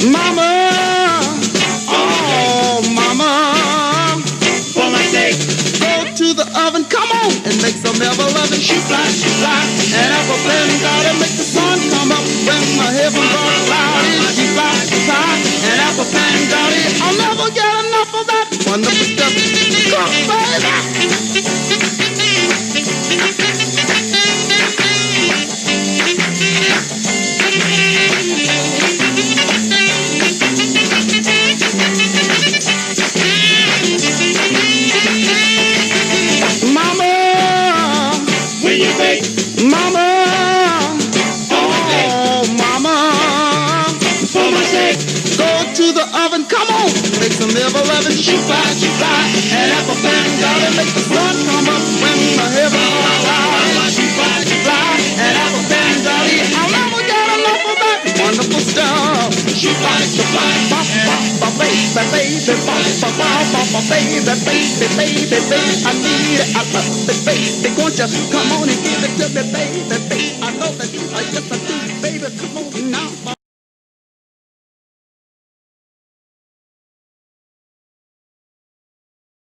Mama, oh mama, for my sake, go to the oven, come on, and make some ever-loving shoo fly, and apple plan gotta make the sun come up when my heaven gonna cloudy, shoo fly, and apple pan gotta, I'll never get enough of that wonderful stuff, come baby. Mama, oh mama, for my sake, go to the oven, come on, make some ever-loving shoo fly, and apple pan gotta make the sun come up when the heaven all fly, shoo fly, and apple pan gotta, I'll never get enough of that wonderful stuff, shoo fly, baby, I need it, I love it, baby, won't you come on and give it to me, baby, I know that I just